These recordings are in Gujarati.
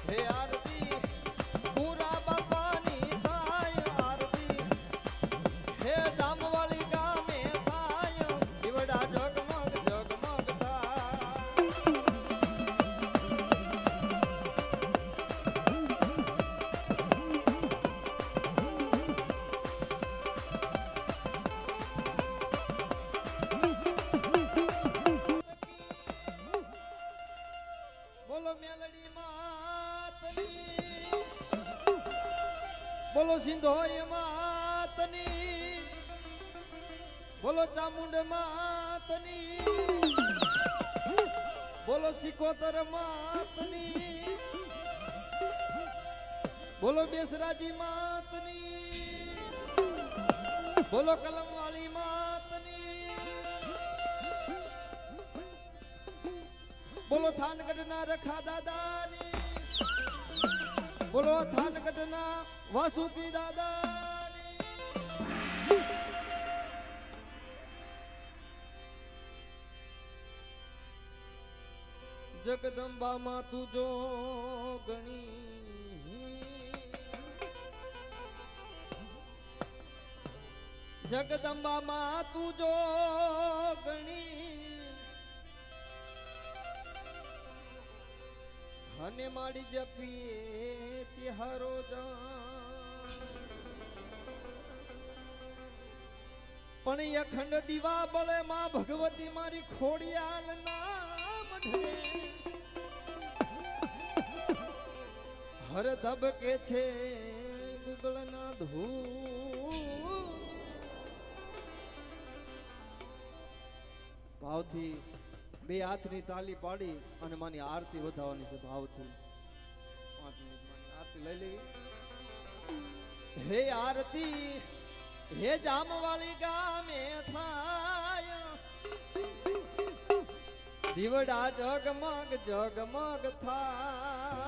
હે આરતી પૂરા બાપાની થાય આરતી હે જામવાળી ગામે થાય દીવડા જગમગ જગમગ થાય બોલો મેલડી માતની બોલો સિંધોય માતની બોલો ચામુંડ માતની બોલો સિકોતર માતની બોલો બેસરાજી માતની બોલો કલમવાળી માતની બોલો થાનગઢના રખા દાદાની બોલો થાનગઢના વાસુકી દાદાની જગદંબામાં તું જો ગણી જગદંબામાં તું જો ગણી અને માડી જપીએ તિહારો પણ અખંડ દીવા બળે માં ભગવતી મારી ખોડિયાલ નામ ઢરે હર ધબકે છે ગુગળ ના ધૂ ભાવથી બે હાથની તાલી પાડી અને માની આરતી વધાવવાની છે ભાવથી 5 મિનિટ માની આરતી લઈ લેવી હે આરતી હે જામવાળી ગામે થાય દીવડા જગમગ જગમગ થાય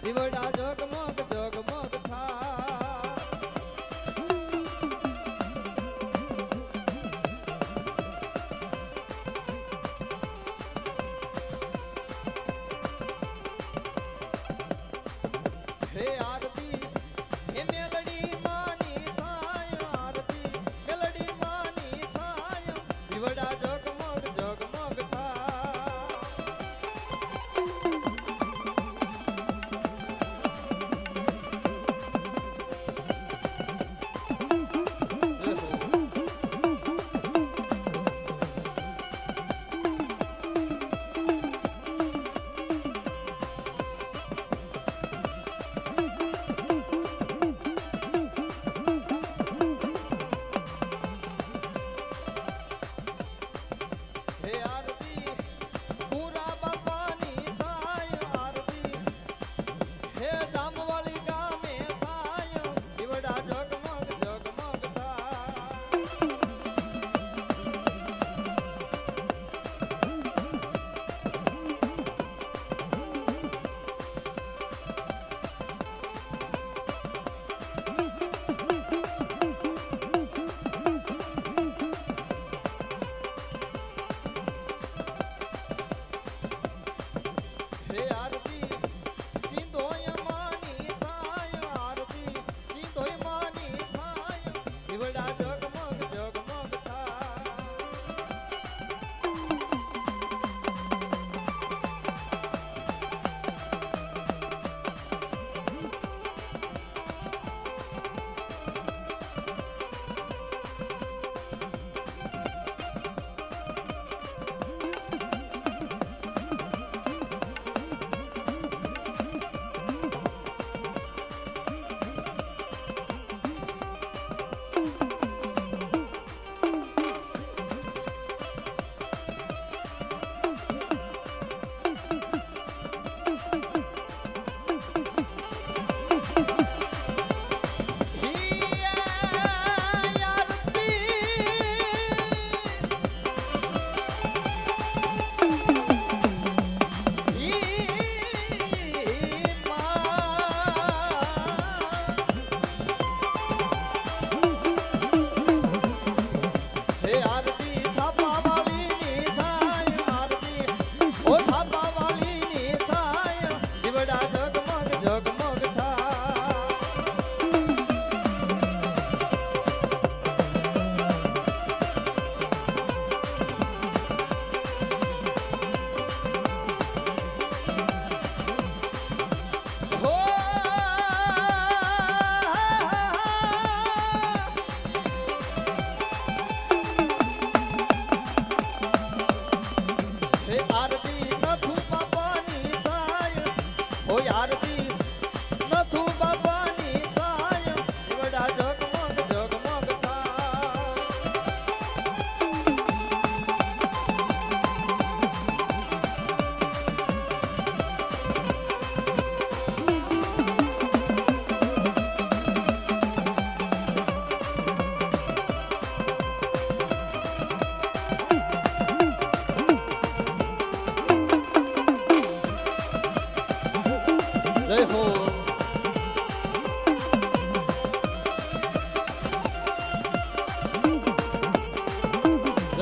દીવડા જગમગ જગમગ થાય હે આરતી હે મેલડી માની થાય આરતી મેલડી માની થાય દીવડા જગમગ જગમગ થાય હે આરતી પૂરા બાપાની થાય આરતી હે જામવાળી ગામે થાય દીવડા જગમગ જગમગ થાય હે આરતી સિંધોય માની થાય આરતી સિંધોય માની થાય દીવડા જગમગ જગમગ થાય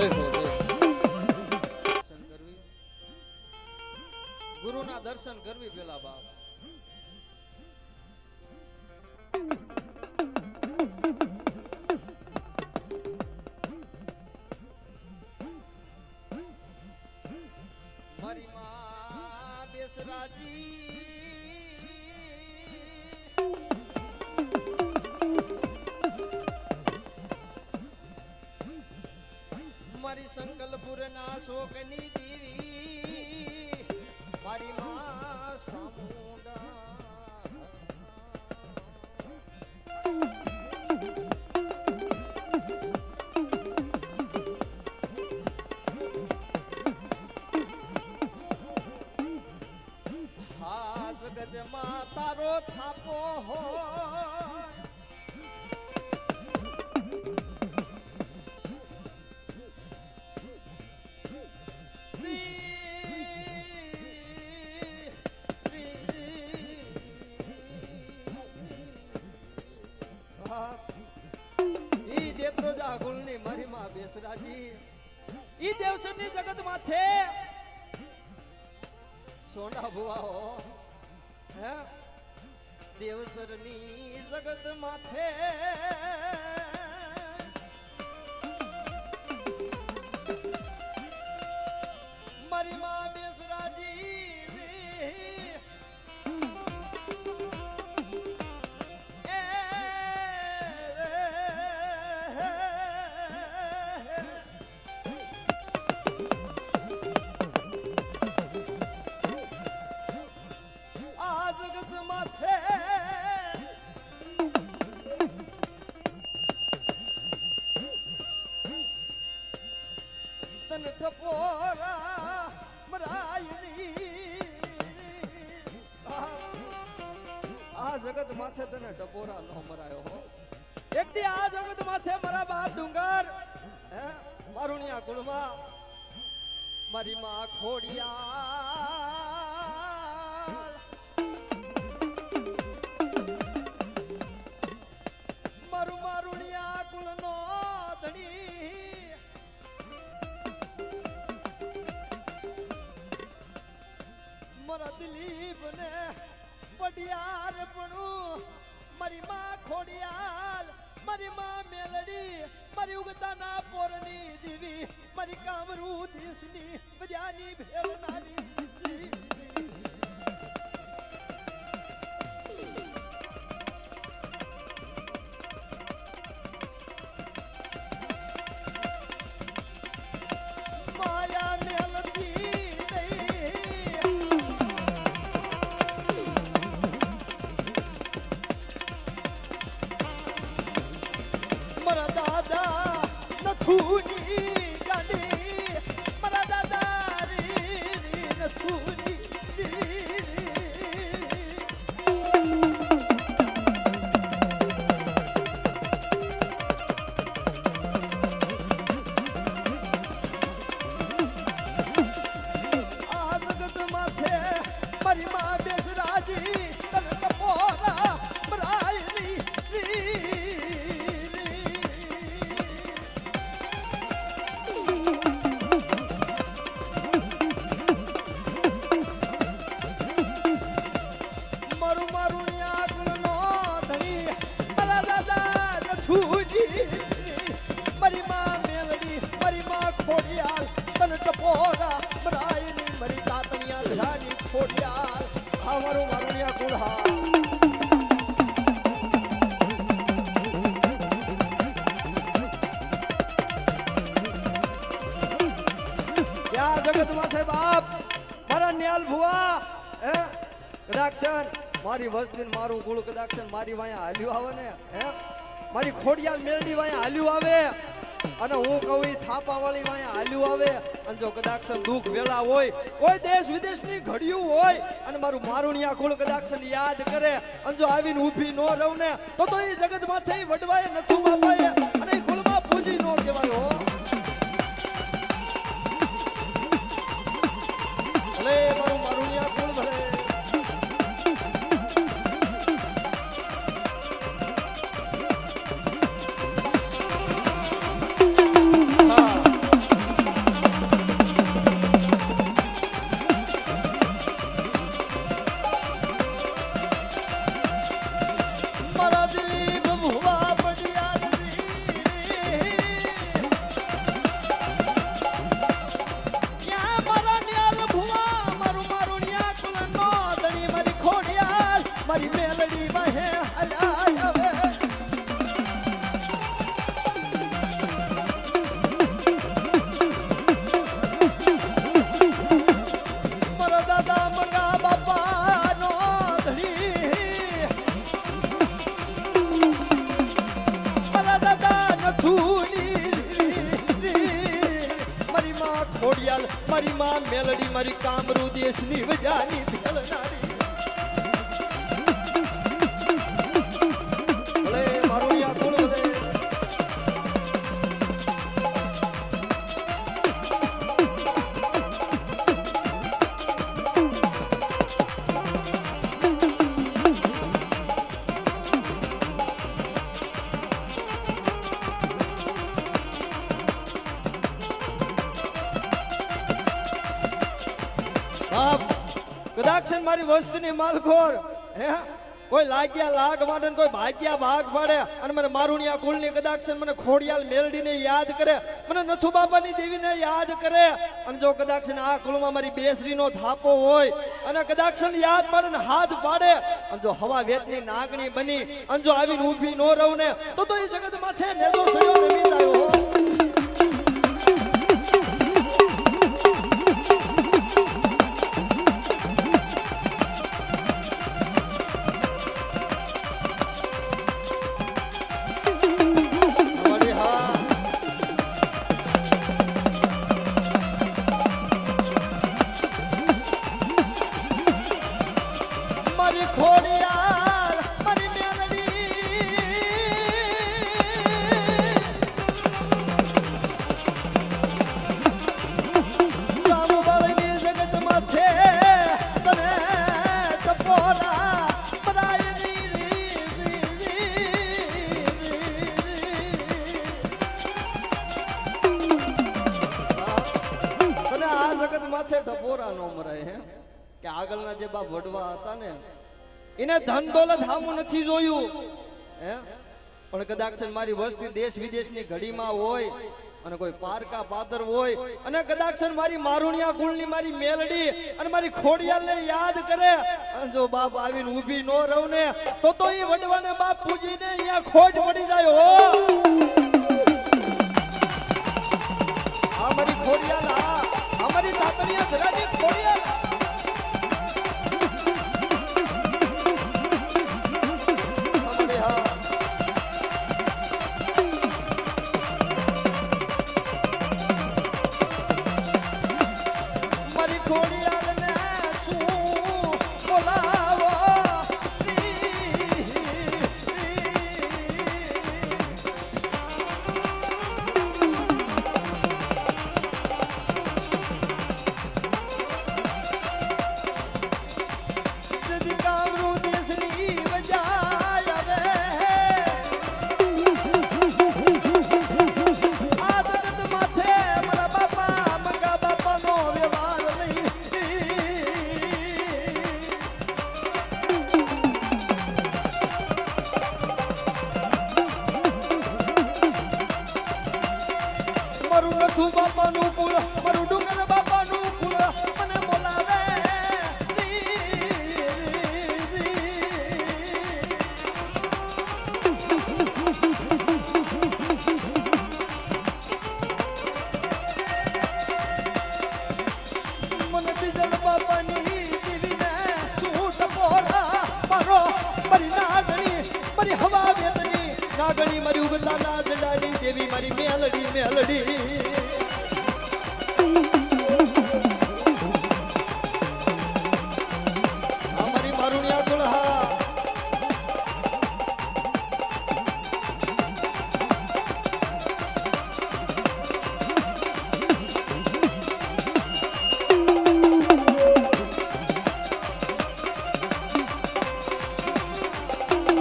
જય હો જય દર્શન કરવી ગુરુના દર્શન કરવી પેલા બાપ મારી માં બેસરાજી મારી સંકલપુર ના શોકની દેવી મારી માં સામુંડા હા જગતમાં તારો થાપો હોય ઈ દેત્રોજા ગુલની મારી માં બેસરાજી ઈ દેવસરની જગત માથે સોના ભુવાઓ હે દેવસરની જગત માથે મારી માં બેસરાજી તન ટપોરા મરાયની આ જગત માથે તને ટપોરા નો મરાયો હો એક દી આ જગત માથે મારા બાપ ડુંગર હે મારુણિયા કુળમાં મારી માં ખોડિયા મારું મારુણિયા કુળનો ધણી મારા દિલીપ ને પડિયાર પણું મારી માં ખોડિયાલ મારી માં મેલડી મારી ઉગતાના પોરની દેવી મારી કામરૂ દેશની બજાની ભેલનારી માયા મેલડી મારા દાદા નથુની ગાડી મારા દાદા રી નથુની આ જગત માથે મારી માં બેસરાજી તન ટપોરા મરાયની મારી માં મેલડી મારી માં ખોડિયાલ તન ટપોરા મરાયની મારી તાતણિયા ધરાની ખોડિયાલ આ મારું મારુણિયા કુળ હા ત્યાં જગત માથે બાપ મારા ન્યાલ ભુવા હે કદાક્ષન મારી વસ્તી મારું કુળ કદાક્ષન મારી વાયા હાલ્યું આવે ને હે મારી ખોડિયાલ મેલડી વાયા હાલ્યું આવે અને હું કહું ઈ થાપા વાળી વાયા હાલ્યું આવે અને જો કદાક્ષન દુઃખ વેળા હોય કોઈ દેશ વિદેશની ઘડિયું હોય અને મારું મારુણિયા કુળ કદાક્ષન યાદ કરે અને જો આવીને ઊભી નો રહું ને તો ઈ જગત માથે વડવાય નથુ બાપાએ અને ઈ કુળમાં પૂજી નો કહેવાય હો ભલે મારું મારુણિયા કુળ ભલે ખોડિયાલ મારી માં મેલડી મારી કામરૂ દેશની વજાની ભેલનારી ભલે મારુણિયા કુળ ભલે કદાચ મારી વસ્તુની માલખોર હે કોઈ લાગ્યા લાગ માટે કોઈ ભાગ્યા ભાગ પાડે અને મને મારુણિયા કુળની કદાચ મને ખોડિયાલ મેલડીને યાદ કરે મને નથુ બાપાની દેવીને યાદ કરે અને જો કદાચ આ કુળમાં મારી બેસરીનો થાપો હોય અને કદાચ યાદ પાડે ને હાથ પાડે અને જો હવા વેતની નાગણી બની અને જો આવીને ઊભી ન રહું ને તો એ જગતમાં છે ને જો સડ્યો નમી જાય હો કે આગળના જે બાપ વડવા હતા ને એને ધન દોલત હામું નથી જોયું હે પણ કદાચ મારી વસ્તી દેશ વિદેશની ઘડીમાં હોય અને કોઈ પારકા પાદર હોય અને કદાચ મારી મારુણિયા કુળની મારી મેલડી અને મારી ખોડિયાલને યાદ કરે અને જો બાપ આવીને ઊભી ન રહું ને તો એ વડવાને બાપ પૂજીને અહીંયા ખોટ પડી જાય હો આ મારી ખોડિયાલ આ મારી તાતણીયા ધરાની ખોડિયાલ નાગણી મારી ઉગતા ના જડાની દેવી મારી મેલડી મેલડી અમારી મારુણિયા કુળહા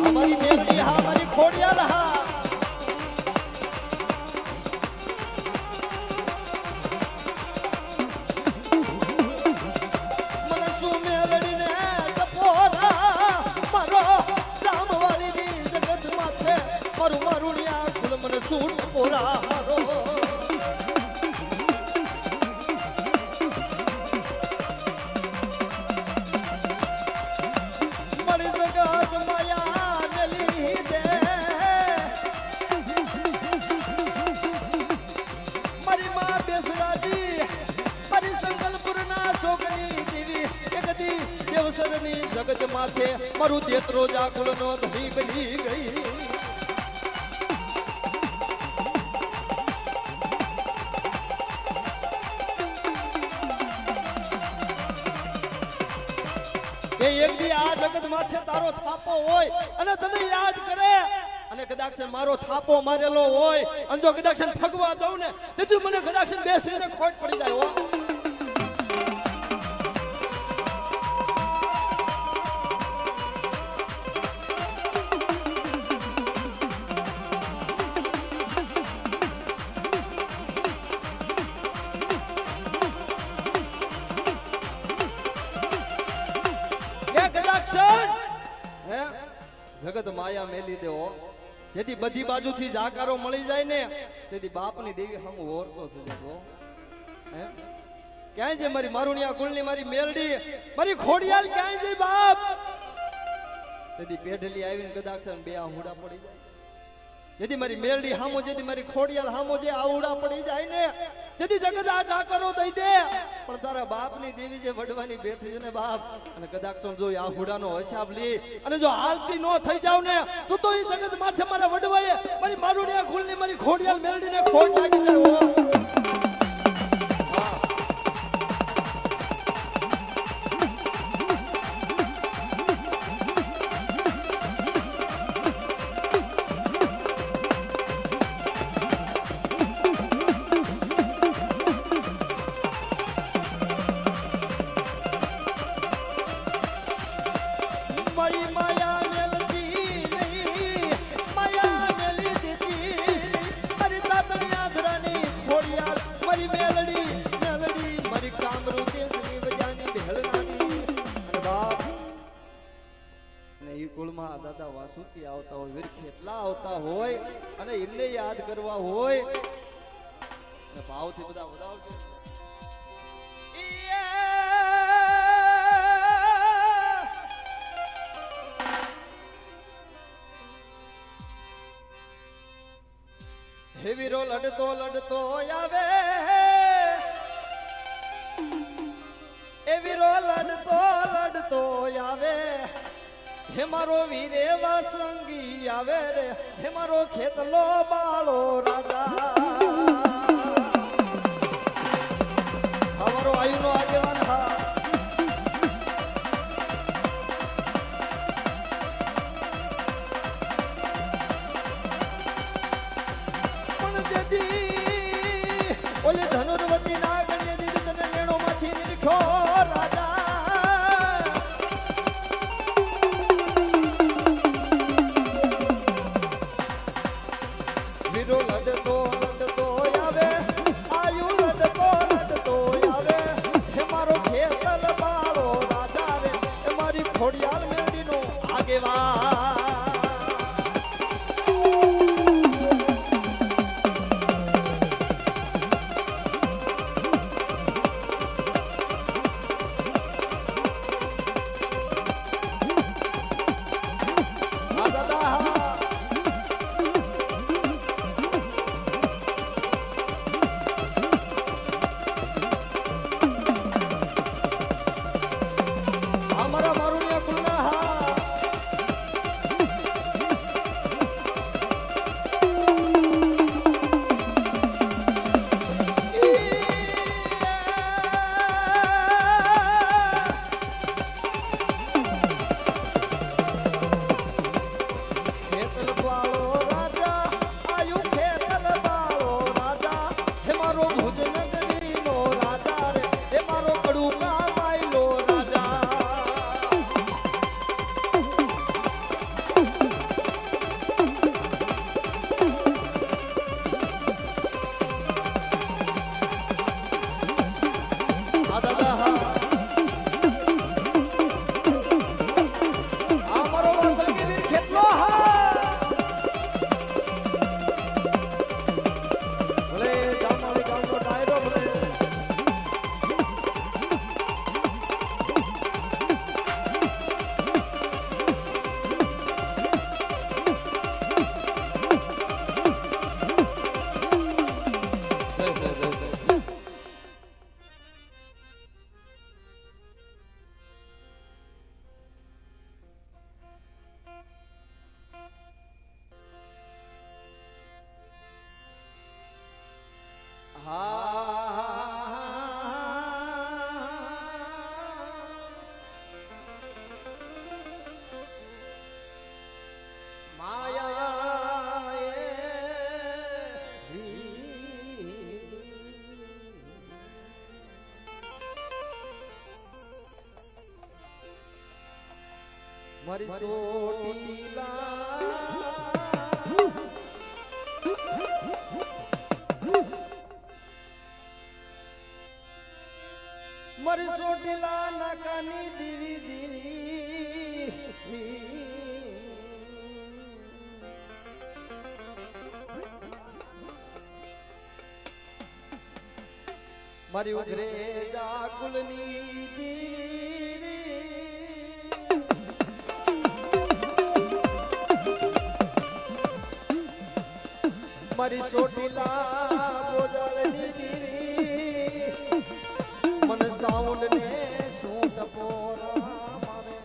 અમારી મેલડી હા મારી ખોડિયાલ હા સૂટ પોરા મારો મળી જગત માયા ને લીધે મારી માં બેસરાજી મારી સંગલપુરના છોકરી દેવી એકદી દેવસરની જગત માથે મારું દેતરો જાકુલનો ધણી બની ગઈ કે એક દી આ જગત માથે તારો થાપો હોય અને તને યાદ કરે અને કદાચ મારો થાપો મારેલો હોય અને જો કદાચ ફગવા દઉં ને તેથી મને કદાચ બેસીને ખોટ પડી જાય હો જગત માયા મેલી દેવો જેથી બધી બાજુથી જાકારો મળી જાય ને તેથી બાપની દેવી હમ ઓરતો છે જગો હે ક્યાં છે મારી મારુણિયા કુળની મારી મેલડી મારી ખોડિયાલ ક્યાં છે બાપ તેથી પેઢલી આવીને કદાચ બે આહુડા પડી જાય જેથી મારી મેલડી હામો જેથી મારી ખોડિયાલ હામો જે આહુડા પડી જાય ને જેથી જગત આ જાકારો દઈ દે પણ તારા બાપની દેવી જે વડવાની બેઠી છે ને બાપ અને કદાચ જો આહુડાનો હિસાબ લી અને જો હાલતી નો થઈ જાવ ને તો એ જગત માથે મારા વડવાએ મારી મારુણિયા કુળની મારી ખોડિયાલ મેલડીને ખોટ લાગી જાય હો દાદા વાસુકી આવતા હોય વીર ખેતલા આવતા હોય અને એમને યાદ કરવા હોય અને ભાવથી બધા વધાવજો હે વીરો લડતો લડતો આવે એ વીરો લડતો લડતો આવે હે મારો વીરે વાસંગી આવે રે હે મારો ખેતલો બાળો રાજા અમારો આયુનો આગેવાન હા પણ જેદી ઓલી ધનુર્વતી નાગણ્ય દીદી તને નેણોમાંથી નીકળો રાજા લડતો લડતો આવે આયુ લડતો લડતો આવે હે મારો ખેતલ બાળો રાજા રે હે મારી ખોડિયાલ મેળીનો આગેવાન મારી ચોટીલા મારી ચોટીલા નાકાની દીવી દીવી મારી ઉઘરે જાકુલની દીવી મારી ચોટીલા બોજાળની દીવી મન સાઉન્ડ ને શું ટપોરા મારે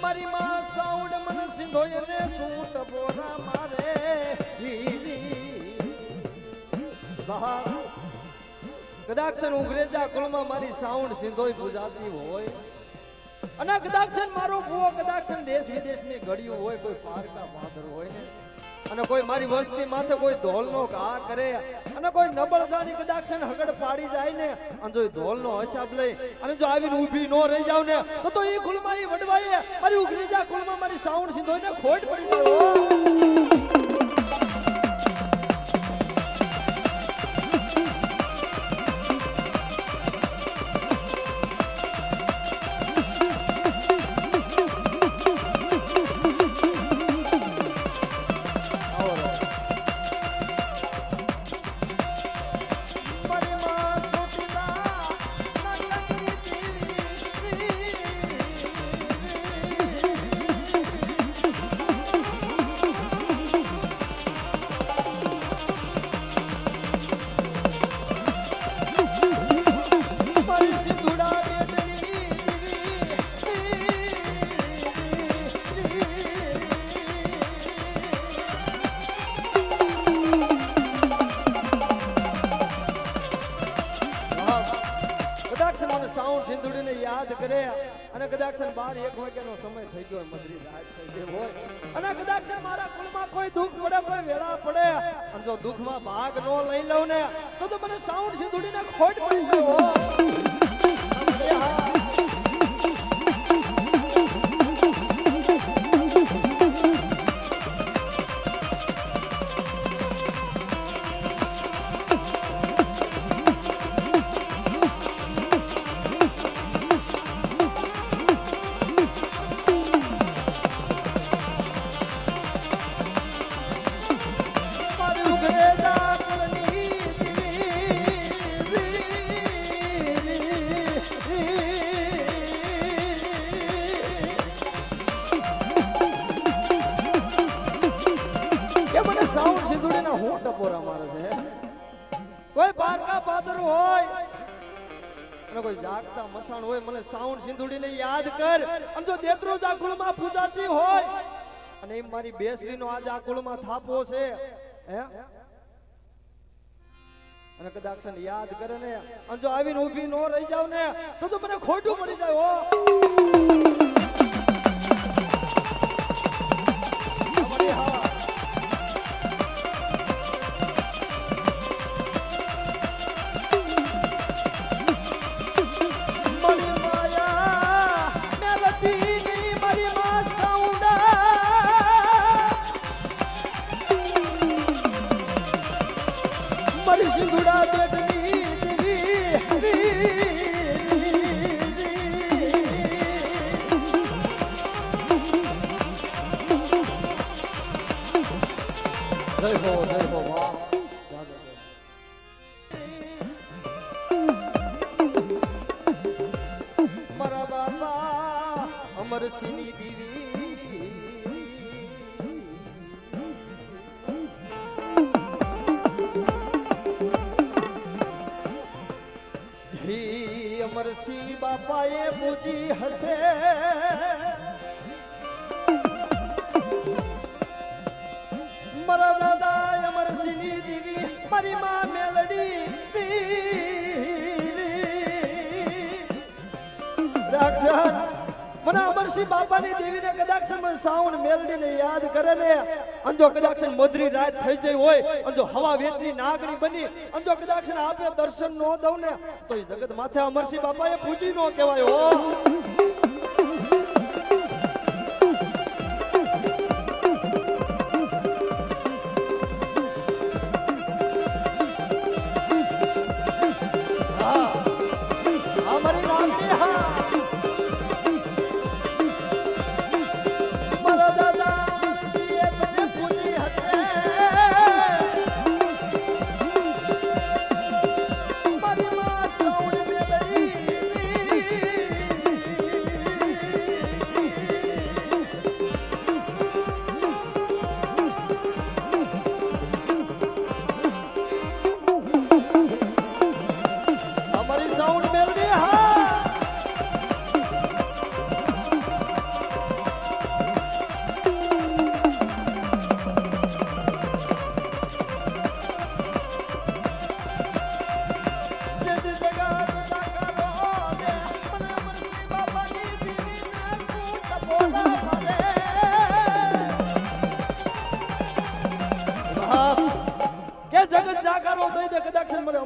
મારી માં સાઉન્ડ મન સિંધોય ને શું ટપોરા મારે કદાચ ઉંગ્રેજા કુળમાં મારી સાઉન્ડ સિંધોય પૂજાતી હોય અને કદાચ મારો ભૂવો કદાચ દેશ વિદેશની ઘડિયું હોય કોઈ પારકા પાદર હોય ને અને કોઈ મારી વસ્તી માથે કોઈ ધોલનો ઘા કરે અને કોઈ નબળ જાણી કદાચ હગડ પાડી જાય ને અને જો ધોલનો હિસાબ લઈ અને જો આવીને ઊભી નો રહી જાવ ને તો એ કુળમાં એ વડવાય મારી ઉંગ્રેજા કુળમાં મારી સાઉન્ડ સિંધોય ને ખોટ પડી જાય સાઉન્ડ સિંધુડીને યાદ કરે અને કદાચ 12-1 વાગ્યાનો સમય થઈ ગયો મધરી રાત થઈ ગઈ હોય અને કદાચ મારા કુળમાં કોઈ દુઃખ પડે કોઈ વેળા પડે અને જો દુઃખમાં ભાગ નો લઈ લઉં ને તો મને સાઉન્ડ સિંધુડીને ખોટ પડી જાય સાઉન્ડ સિંધુડીના હું ટપોરા મારે છે કોઈ પારકા પાદર હોય અને કોઈ જાગતા મસાણ હોય મને સાઉન્ડ સિંધુડીને યાદ કર અને જો દેત્રોજ આ કુળમાં પૂજાતી હોય અને એમ મારી બેસરીનો આજ આ કુળમાં થાપો છે હે અને કદાચ યાદ કરે ને અને જો આવીને ઊભી નો રહી જાવ ને તો મને ખોટું પડી જાય હો મારી સિંધુડા બેટની જય હો વાહ મારા બાપા અમરસિંહની દીવી અમરસિંહ બાપાએ પૂજી હશે મારા દાદા અમરસિંહની દીવી મારી માં મેલડી રાક્ષસ મને અમરસિંહ બાપાની દેવીને કદાચ મને સાઉન્ડ મેલડીને યાદ કરે ને અને જો કદાચ મધરી રાત થઈ જઈ હોય અને જો હવા વેતની નાગણી બની અને જો કદાચ આપે દર્શન ન દઉં ને તો એ જગત માથે અમરસિંહ બાપાએ પૂજી ન કહેવાય હો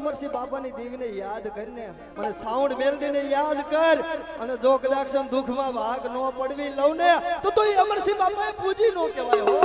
અમરસિંહ બાપાની દેવીને યાદ કરીને મને સાઉન્ડ મેલડીને યાદ કર અને જો કદાચ દુઃખમાં ભાગ ન પડવી લઉં ને તો એ અમરસિંહ બાપાએ પૂજી નો કહેવાય હો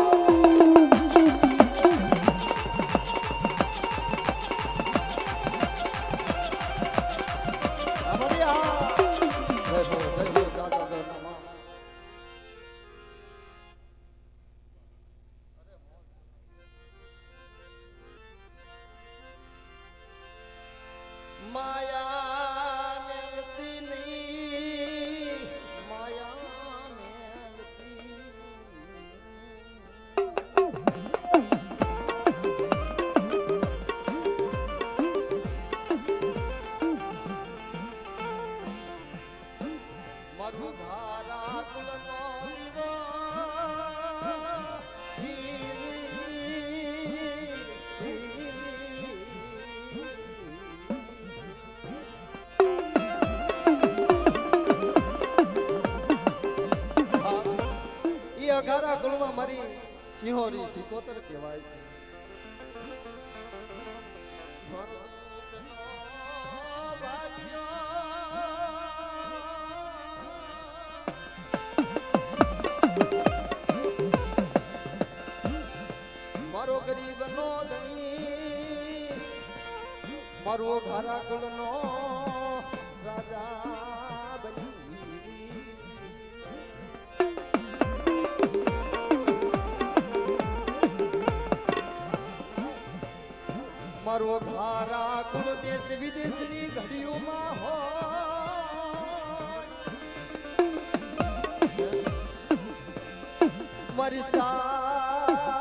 અઘારા કુળમાં મારી સિંહોરી સિકોતર કહેવાય છે મારો ગરીબ નો ધણી મારો અઘારા કુળનો રાજા બની મારો ખારા કુળ દેશ વિદેશની ઘડીઓમાં મારી સાથ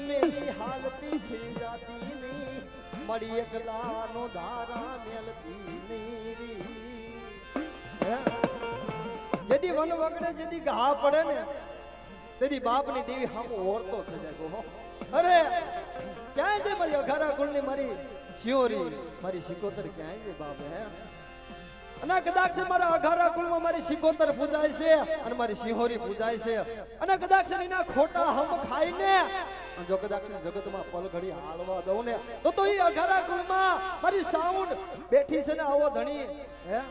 મેરી હાલતી થઈ જાતી નહીં મારી એકલાનો ધારા મેલતી નહીં જેદી વન વગડે જેદી ઘા પડે ને તેદી બાપની દેવી હમ ઓરતો થઈ જાય ગો અરે ક્યાં છે મારી અઘારા કુળની મારી શિયોરી મારી સિકોતર ક્યાં છે બાપ હે અને કદાચ મારા અઘારા કુળમાં મારી સિકોતર પૂજાય છે અને મારી શિહોરી પૂજાય છે અને કદાચ એના ખોટા હમ ખાઈને જો કદાચ જગતમાં પલઘડી હાલવા દઉં ને તો એ અઘારા કુળમાં મારી સાઉન્ડ બેઠી છે ને આવો ધણી હે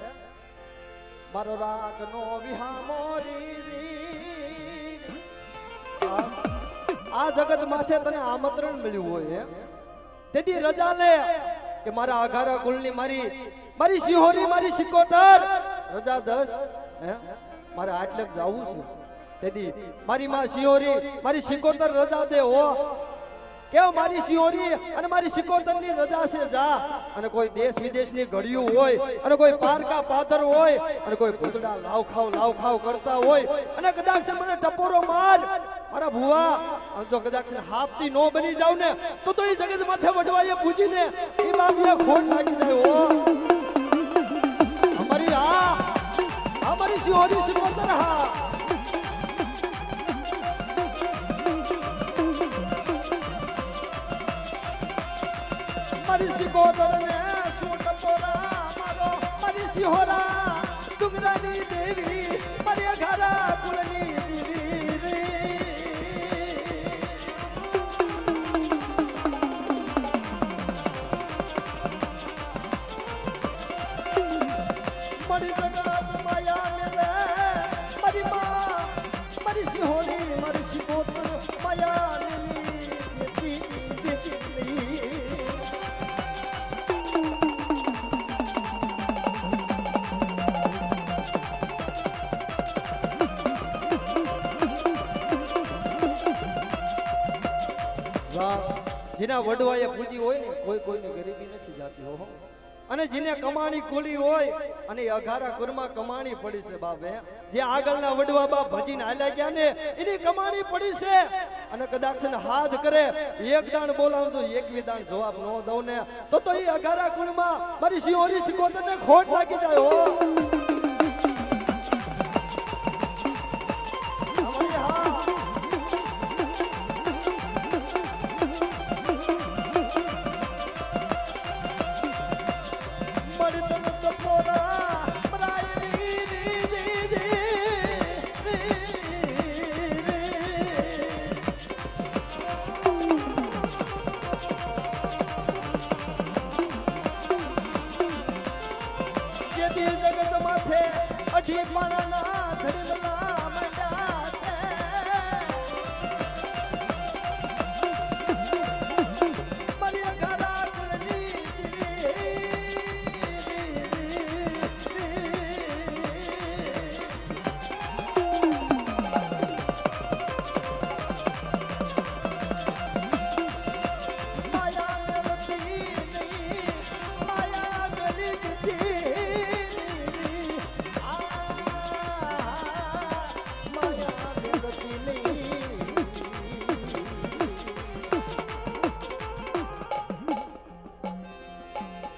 મારો રાગનો વિહામોરી આ જગત માથે તને આમંત્રણ મળ્યું હોય તેથી રજા લે કે મારા અઘારા કુળની મારી સિંહોરી મારી સિકોતર રજા દસ મારે આટલે જવું છે તેથી મારી માં સિંહોરી મારી સિકોતર રજા દે હો કેવ મારી સિંહોરી અને મારી સિકોતરની રજા છે જા અને કોઈ દેશ વિદેશની ઘડિયું હોય અને કોઈ પારકા પાદર હોય અને કોઈ ભૂતડા લાવ ખાવ કરતા હોય અને કદાચ મને ટપોરો માર મારા ભુવા જો કદાચ હાફતી નો બની જાવ ને તો એ જગત માથે વડવાએ પૂજીને એ બાબિયા ખોટ લાગી જાય હો અમારી સિંહોરી સિકોતર હા મારી સિકોતર ને શું ટપોરા મારો મારી સિંહોરા ડુંગરાની દેવી મારી જગત માયા મેલે મારી માં મારી સિંહોની મારી સિંહોતર માયા મેલી દેતી જેના વડવાએ પૂજી હોય ને કોઈ કોઈની ગરીબી નથી જાતી હો અને જેને કમાણી કુલી હોય અને અઘારા કુરમાં કમાણી પડી છે બાપે જે આગળના વડવા બાપ ભજીને હાલ્યા ગયા ને એની કમાણી પડી છે અને કદાચ હાથ કરે એક દાણ બોલાવું તો એક દાણ જવાબ ન દઉં ને તો એ અઘારા કુળમાં મારી સિંહોરી સિકોતરને ખોટ લાગી જાય હો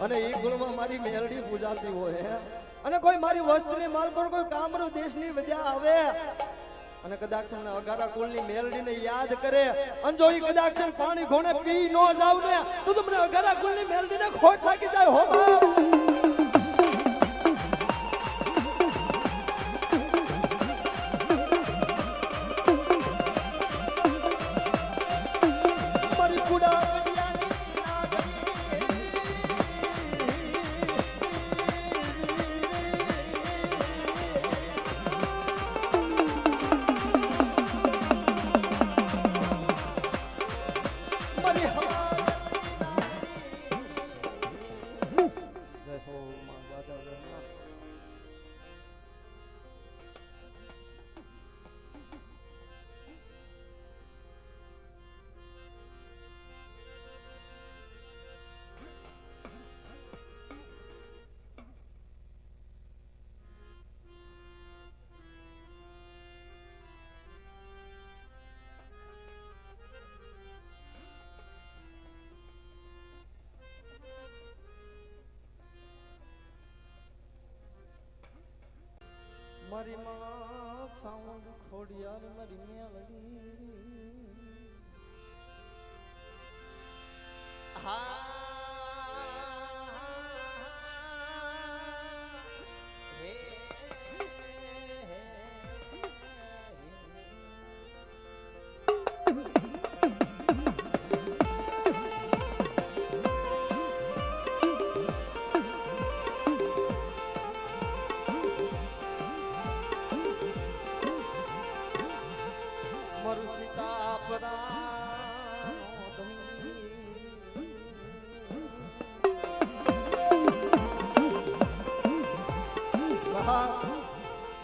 અને એ ગુણમાં મારી મેલડી પૂજાતી હોય અને કોઈ મારી વસ્તુની માલકોર કોઈ કામરો દેશની વધ્યા આવે અને કદાચ અગારા કુળની મેલડીને યાદ કરે અને જો એ કદાચ પાણી ઘોણે પી ન જાવ ને તો તમને અગારા કુળની મેલડીને ખોટ લાગી જાય હો બાપ મારી માં સાઉન્ડ ખોડિયાર મારી મેલડી હા હે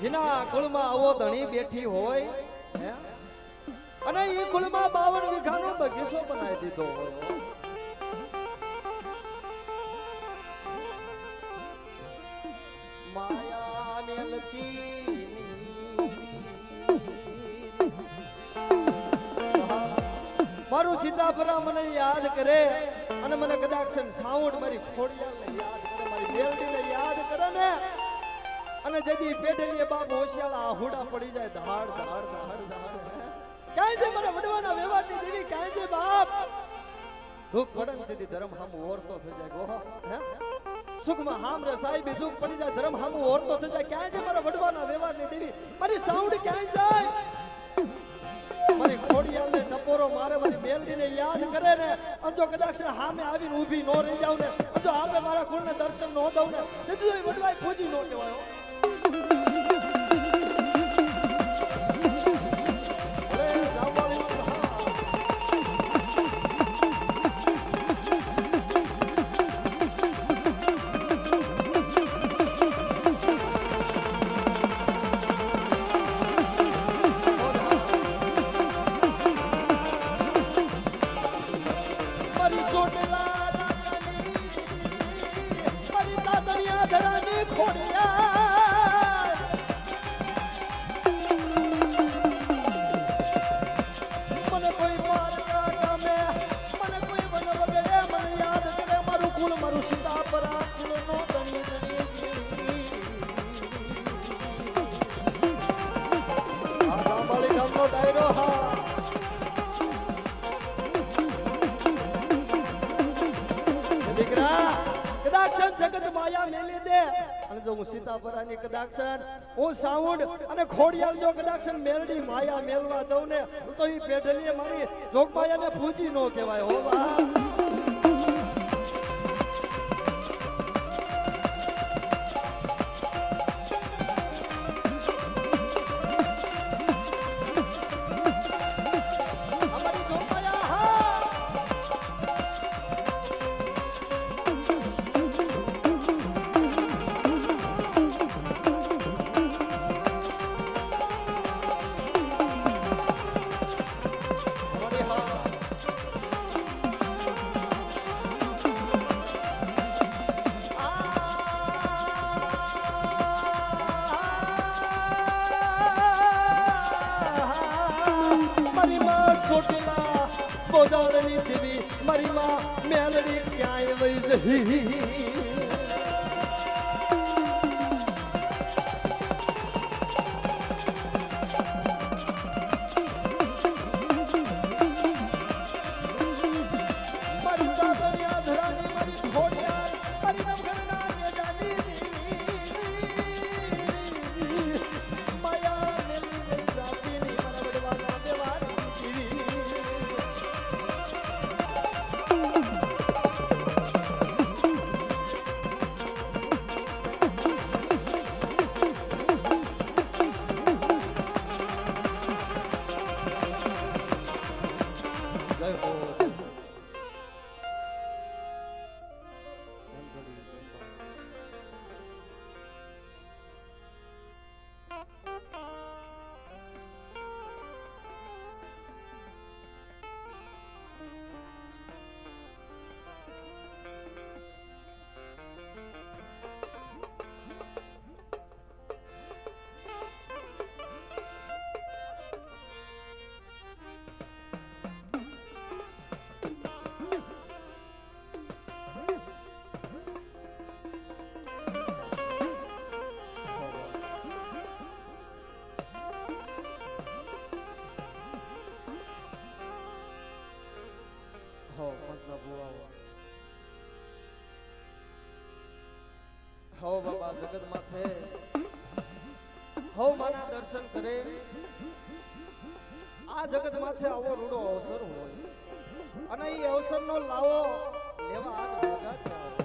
જેના કુળમાં આવો ધણી બેઠી હોય અને એ કુળમાં 52 વીઘાનો બગીચો બનાવી દીધો હોય માયા મેલતી મારું સીતાપરા મને યાદ કરે અને મને કદાચ સાઉન્ડ મારી ખોડિયાલને યાદ કરે મારી મેલડીને યાદ કરે ને અને જદી પેઢેલીએ બાપ હોશિયાળા આહુડા પડી જાય ધાડ ધાડ ધાડ ધાડ ક્યાં છે મારા વડવાના વ્યવહારની દેવી ક્યાં છે બાપ દુઃખ પડે ને તેથી ધર્મ હામું ઓરતો થઈ જાય ગોહો હે સુખમાં હામ રે સાહેબ દુઃખ પડી જાય ધર્મ હામું ઓરતો થઈ જાય ક્યાં છે મારા વડવાના વ્યવહારની દેવી મારી સાઉન્ડ ક્યાં જાય મારી ખોડિયાલને ટપોરો મારે મારી મેલડીને યાદ કરે ને અને જો કદાચ સામે આવીને ઊભી ન રહી જાવ ને જો આપે મારા કુળને દર્શન ન દઉં ને તો વડવાઈ પૂજી ન કહેવાય જગત માયા મેલી દે અને જો હું સીતાપરાની કદાક્ષન હું સાઉન્ડ અને ખોડિયાલ જો કદાક્ષન મેલડી માયા મેલવા દઉં ને તો ઈ પેઢલીએ મારી જોગમાયાને પૂજી નો કહેવાય હો બા મારી માં મેલડી ક્યાંય વઈ જઈ હો બાબા જગત માથે હો માના દર્શન કરે આ જગત માથે આવો રૂડો અવસર હોય અને એ અવસરનો લાવો લેવા આજ ભેગા થયા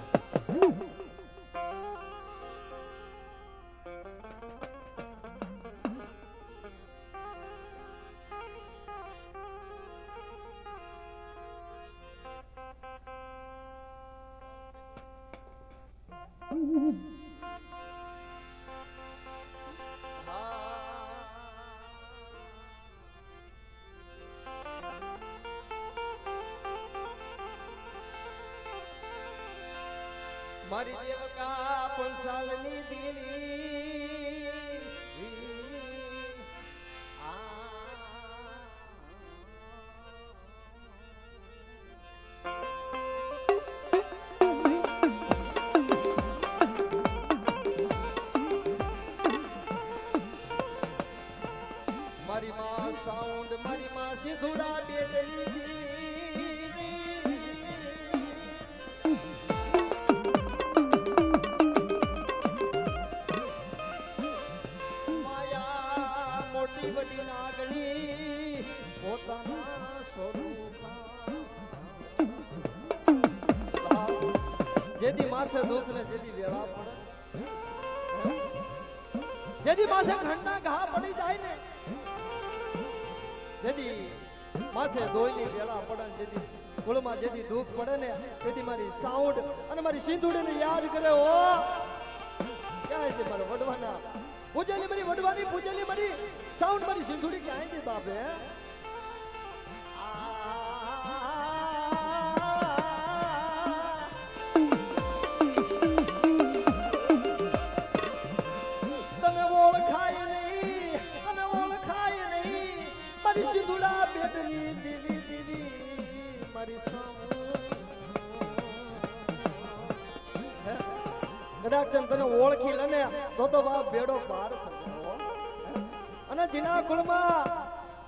મારી દેવકા પંસાલની દેવી મારી માં સાઉન્ડ મારી માં સિંધુડા બેટલી માથે દુઃખ ને જેદી વેળા પડે જેદી માથે ઘરના ઘા પડી જાય ને જેદી માથે ધોઈની વેળા પડે ને જેદી કુળમાં જેદી દુઃખ પડે ને તેથી મારી સાઉન્ડ અને મારી સિંધુડીને યાદ કરે ઓ ક્યાં છે મારા વડવાના પૂજેલી મારી વડવાની પૂજેલી મારી સાઉન્ડ મારી સિંધુડી ક્યાં છે બાપે તને ઓળખાય નહીં મારી સિંધુડા બેટની દેવી દેવી મારી કદાચ તને ઓળખી લે ને તો બાપ બેડો પાર થયો અને જીના કુળમાં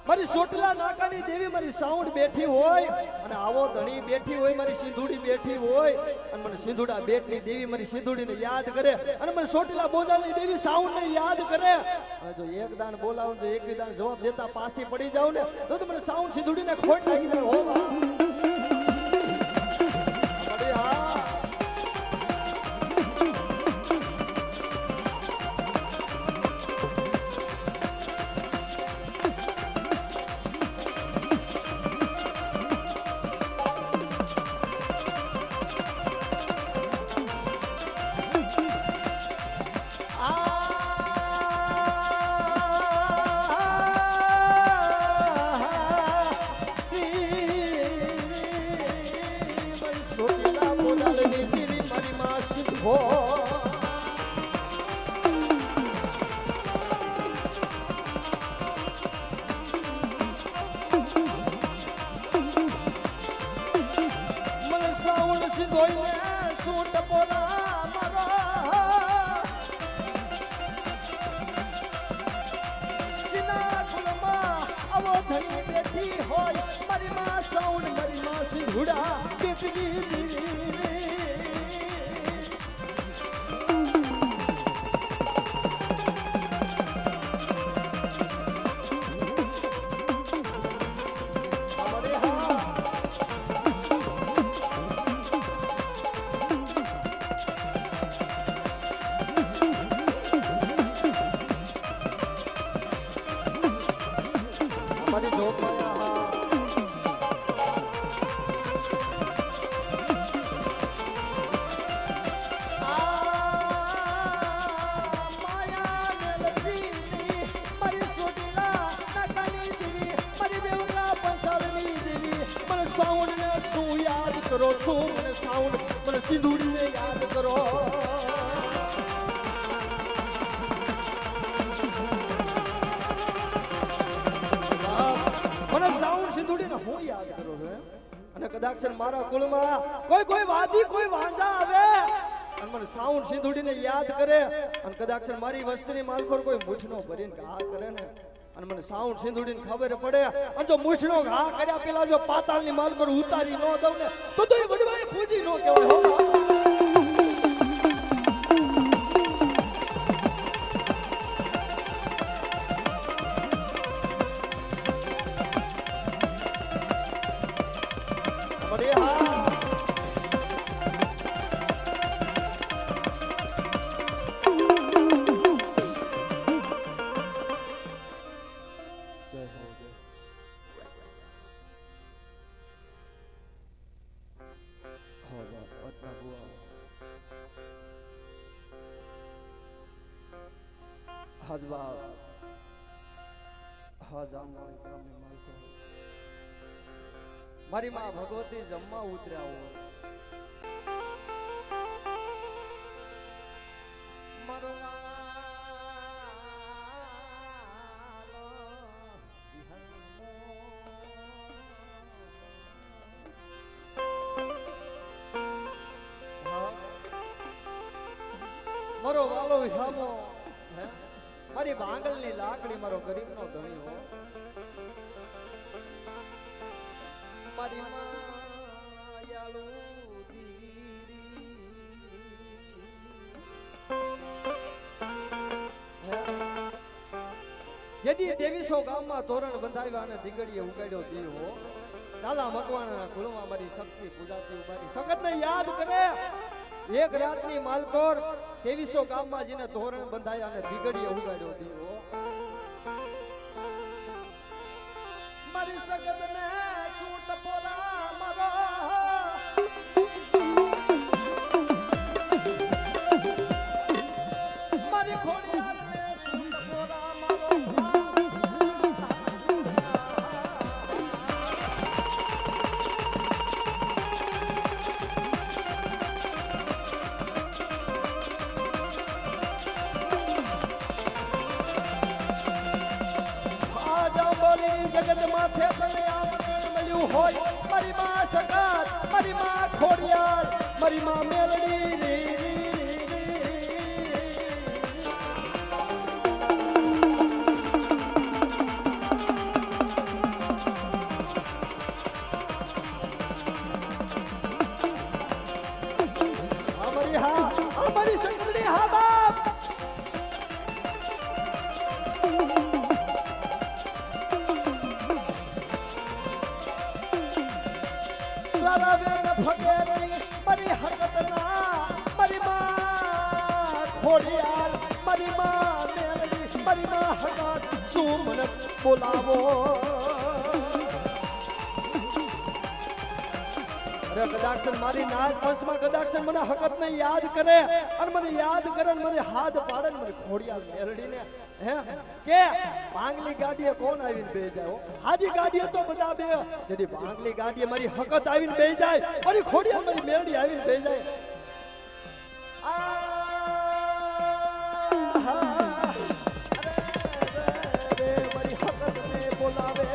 મારી સોટલા નાકાની દેવી મારી સાઉન્ડ બેઠી હોય અને આવો ધણી બેઠી હોય મારી સિંધુડી બેઠી હોય અને મને સિંધુડા બેટની દેવી મારી સિંધુડીને યાદ કરે અને મને સોટલા બોજાની દેવી સાઉન્ડને યાદ કરે અને જો એક દાન બોલાવું તો એક દાન જવાબ દેતા પાછી પડી જાવ ને તો મને સાઉન્ડ સિંધુડીને ખોટ લાગી જાય હો બા સિંધુડીને યાદ કરો મને સાઉન્ડ સિંધુડીને હું યાદ કરું છું અને કદાચ મારા કુળમાં કોઈ વાદી કોઈ વાંઝા આવે અને મને સાઉન્ડ સિંધુડીને યાદ કરે અને કદાચ મારી વસ્તીની માલખોર કોઈ મૂછનો ભરીને ઘા કરે ને અને મને સાઉન્ડ સિંધુડીને ખબર પડે અને જો મૂછનો ઘા કર્યા પેલા જો પાતાળની માલખોર ઉતારી ન દઉં ને તો એ વડવાએ પૂજી ન કહેવાય હો મારી માં ભગવતી જમવા ઉતર્યા હોય મારો વાલો વિહામો મારી ભાંગલની લાકડી મારો ગરીબનો ધણી હો મારી માયાળુ યદી 2300 ગામમાં તોરણ બંધાવ્યા અને દીગડીએ ઉગાડ્યો દીવો કાલા મકવાણાના કુળમાં મારી શક્તિ પૂજાતી મારી સગતને યાદ કરે એક રાતની માલકોર 2300 ગામમાં જેને તોરણ બંધાયા અને દીગડીએ ઉગાડ્યો દીવો મારી સગતને સૂટ પોરા મારો મારી ખોડિયાલને સૂટ પોરા મારો જગત માથે તને આમંત્રણ મળ્યું હોય મારી માં સગાત મારી માં ખોડિયાલ મારી માં મેલડી અમારી સંગડી હા બાપ મારી હકતના મારી માં ખોડિયાલ મારી માં મેલડી મારી માં હકત શું મને બોલાવો અરે કદાક્ષન મારી નાગ વંશમાં કદાક્ષન મને હકત ને યાદ કરે અને મને યાદ કરે અને મને હાથ પાડે ને મને ખોડિયાલ મેલડીને હે કે પાંગલી ગાડીએ કોણ આવીને બે જાય હાજી ગાડીએ તો બધા બે જેથી પાંગલી ગાડીએ મારી હકત આવીને બે જાય મારી ખોડિયાલ મારી મેલડી આવીને બે જાય મારી હકત ને બોલાવે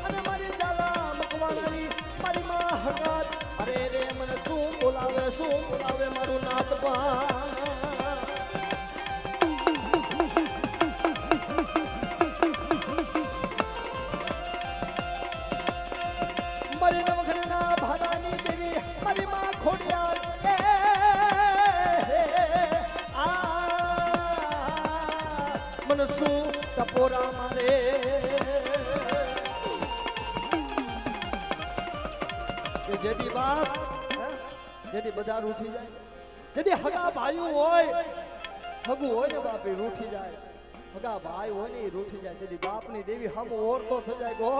અને મારી જાલા મકવાણાની મારી માં હકત અરે રે મને શું બોલાવે મારું નાથ મારી નવઘણના ભાડાની દેવી મારી માં ખોડિયાલ મને શું ટપોરા મારે જેથી બાપ જેથી બધા રૂઠી જાય જેથી હગા ભાઈ હોય હગું હોય ને બાપ એ રૂઠી જાય હગા ભાઈ હોય ને એ રૂઠી જાય જેથી બાપની દેવી હમ ઓરતો થઈ જાય ગો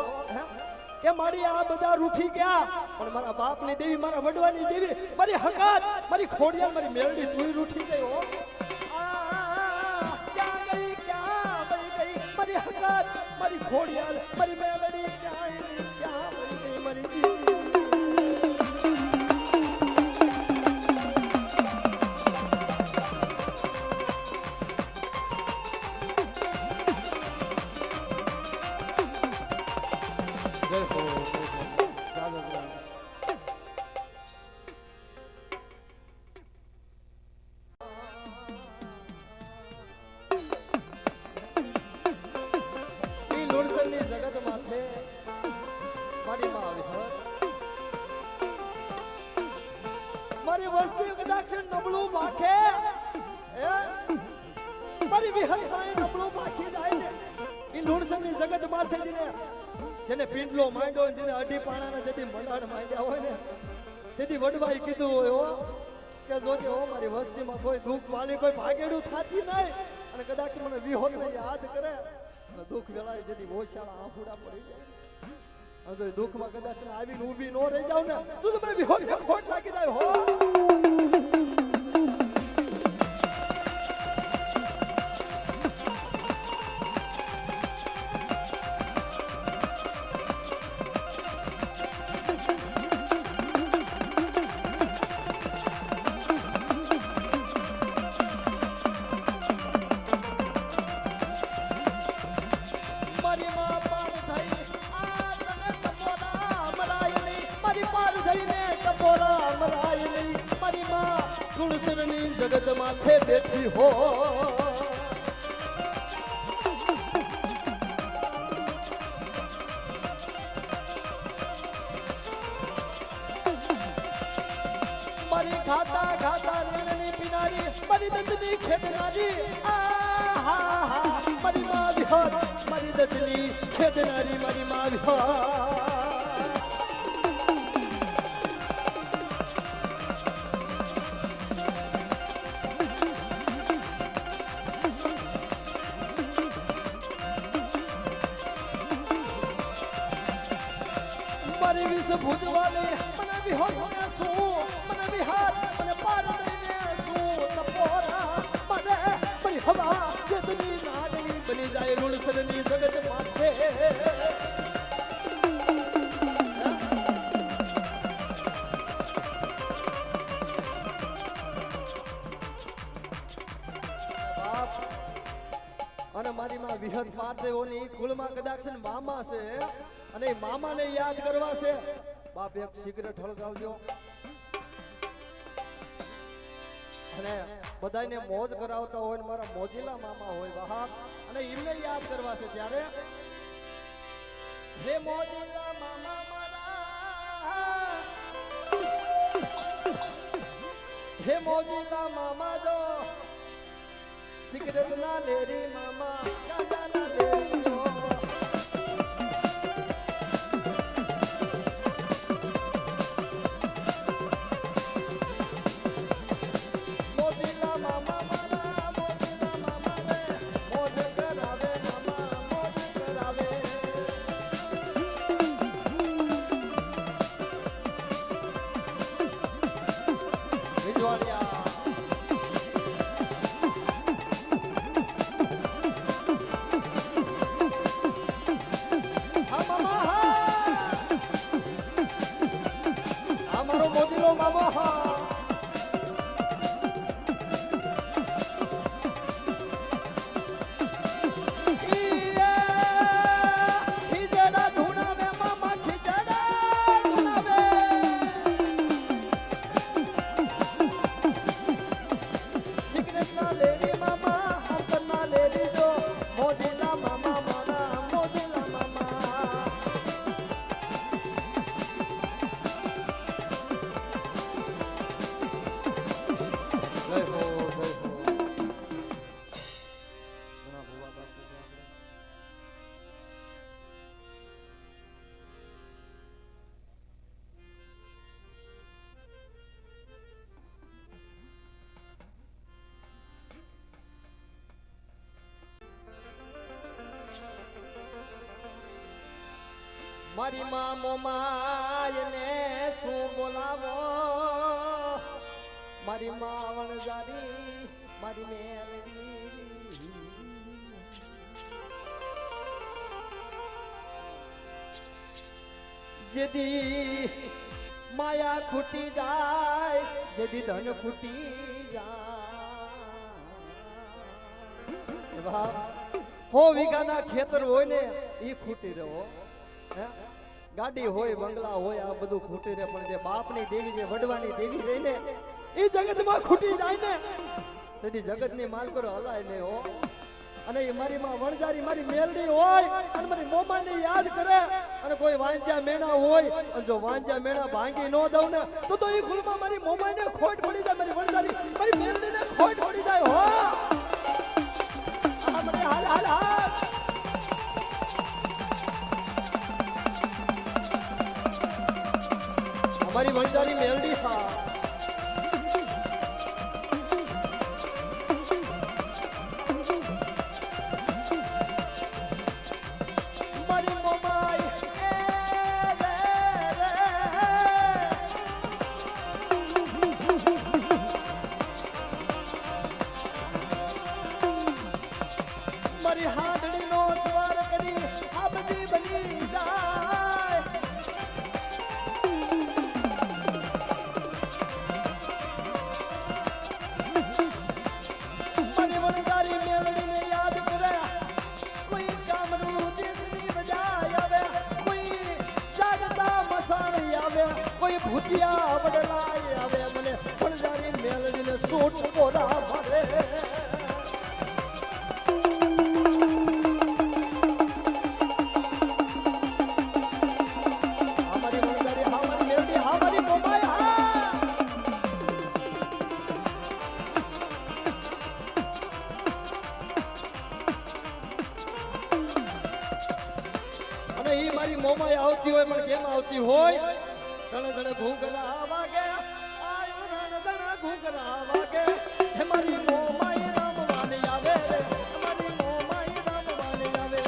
કે મારી આ બધા રૂઠી ગયા પણ મારા બાપની દેવી મારા વડવાની દેવી મારી હકાત મારી ખોડિયાલ મારી મેલડી તું રૂઠી ગઈ હો મારી હકાત મારી ખોડિયાલ મારી મેલડી ક્યાં ગઈ મારી દેવી મારી વસ્તી કદાક્ષ નબળું માખે મારી વિહતમાં નબળું માખી જાય ને એ લુણસમની જગત માથે જેને પિંડલો માંડ્યો જેને અઢી પાણાના જેથી મંડાણ માંડ્યા હોય ને જેથી વડવાઈ કીધું હોય હો કે જોજે હો મારી વસ્તીમાં કોઈ દુઃખ વાળી કોઈ ભાગેડું થાતી નહીં અને કદાચ મને વિહોતને યાદ કરે અને દુઃખ વેલાય જેથી ઓછાળા આંફુડા પડી જાય અને દુઃખમાં કદાચ આવીને ઊભી ન રહી જાવ ને તું તમને વિહોત ખોટ લાગી જાય હો જગત માથે બેઠી હો ખાતા ખાતા રણની પીનારી મારી દંડની ખેડનારી મારી માં વિહાર મારી દંડની ખેડનારી મારી માં વિહાર ભૂજવાલે મને વિહાર શું મને વિહાર મને પાર દઈને શું તપોરા મને મારી હવા જેતની નાડની બની જાય ઋણસરની જગત માથે અને મારી માં વિહત પાર દેવોની કુળમાં કદાચ મામા છે અને મામાને યાદ કરવા છે બાપ એક સિગરેટ હળગાવજો અને બધાને મોજ કરાવતા હોય ને મારા મોજીલા મામા હોય વાહ અને એમને યાદ કરવા છે ત્યારે હે મોજીલા મામા મારા હે મોજીલા મામા જો સિગરેટ ના લેરી મામા ગાંજા ના લેરી જો મારી માં મોમાયને શું બોલાવો મારી માં વણજારી મારી મેલડી જેદી માયા ખૂટી જાય જેદી ધન ખૂટી જાય હો વીઘાના ખેતર હોય ને ઈ ખૂટી રહ્યો ગાડી હોય બંગલા હોય આ બધું ખૂટી રહે પણ જે બાપની દેવી જે વડવાની દેવી રહી ને એ જગતમાં ખૂટી જાય ને તેથી જગતની માલકો હલાય ને હો અને એ મારી માં વણજારી મારી મેલડી હોય અને મારી મોમાને યાદ કરે અને કોઈ વાંજ્યા મેણા હોય અને જો વાંજ્યા મેણા ભાંગી ન દઉં ને તો એ ખુલમાં મારી મોમાને ખોટ પડી જાય મારી વણજારી મારી મેલડીને ખોટ પડી જાય હો આ મને હાલ હાલ હાલ મારી વણજારી મેલડી હા મારી મોમાઈ મારી હાડડી નો સ્વાર કરી આ બધી બની જાય કોઈ ભૂતિયા બદલાય આવે મને વણજારી મેલડીને સૂટ કોરા ભરે અમારી વણજારી હા મારી મેલડી હા મારી મોમાઈ હા અને ઈ મારી મોમાય આવતી હોય પણ કેમ આવતી હોય રણ ધણ ઘૂઘરા વાગે આયુ રણ ધણ ઘૂઘરા વાગે હે મારી મોમાય રમવાની આવે રે મારી મોમાય રમવાની આવે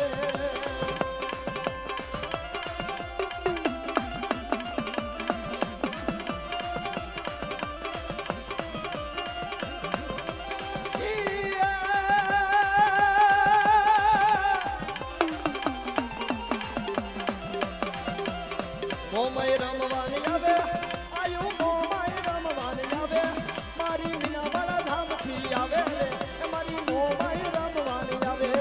મોમાય રમવાની આવે આયુ મોમાય રમવાની આવે મારી મીનાવાળા ધામથી આવે રે મારી મોમાય રમવાની આવે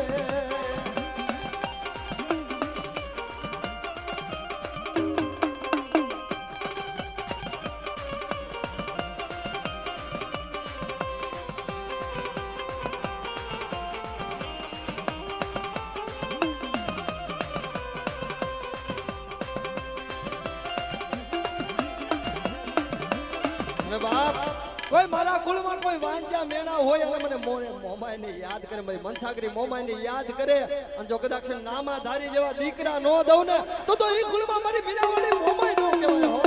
અરે બાપ કોઈ મારા કુળમાં કોઈ વાંજા મેણા હોય અને મને મોમાઈને યાદ કરે મારી મનસાગરી મોમાઈને યાદ કરે અને જો કદાચ નામા ધારી જેવા દીકરા નો દઉં ને તો ઈ કુળમાં મારી મીનાવાળી મોમાઈ નો કહેવાય હો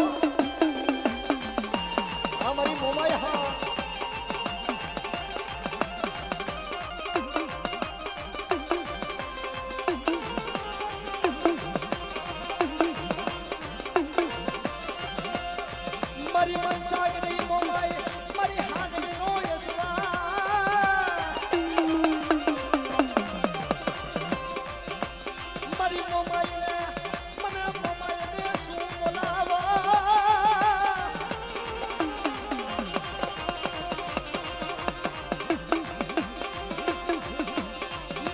હા મારી મોમાઈ હા મારી મનસાગરી મોમાઈ મારી હાડની નો યસવા મારી મોમાઈને મને મોમાઈને શું બોલાવો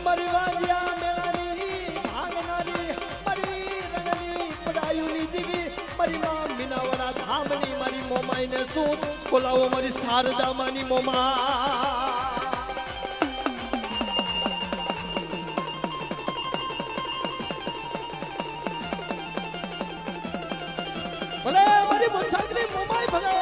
મારી વાંજિયા મેળાની ભાગનારી મારી રંગની પડાયુની દીવી મારી માં મીનાવાળા ધામની મારી મોમાઈને શું બોલાવો મારી શારદામાની મોમા ભલે મારી મનસાગરી મોમાઈ ભલે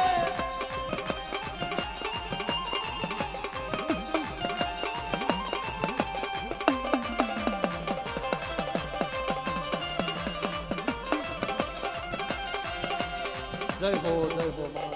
જય હો મા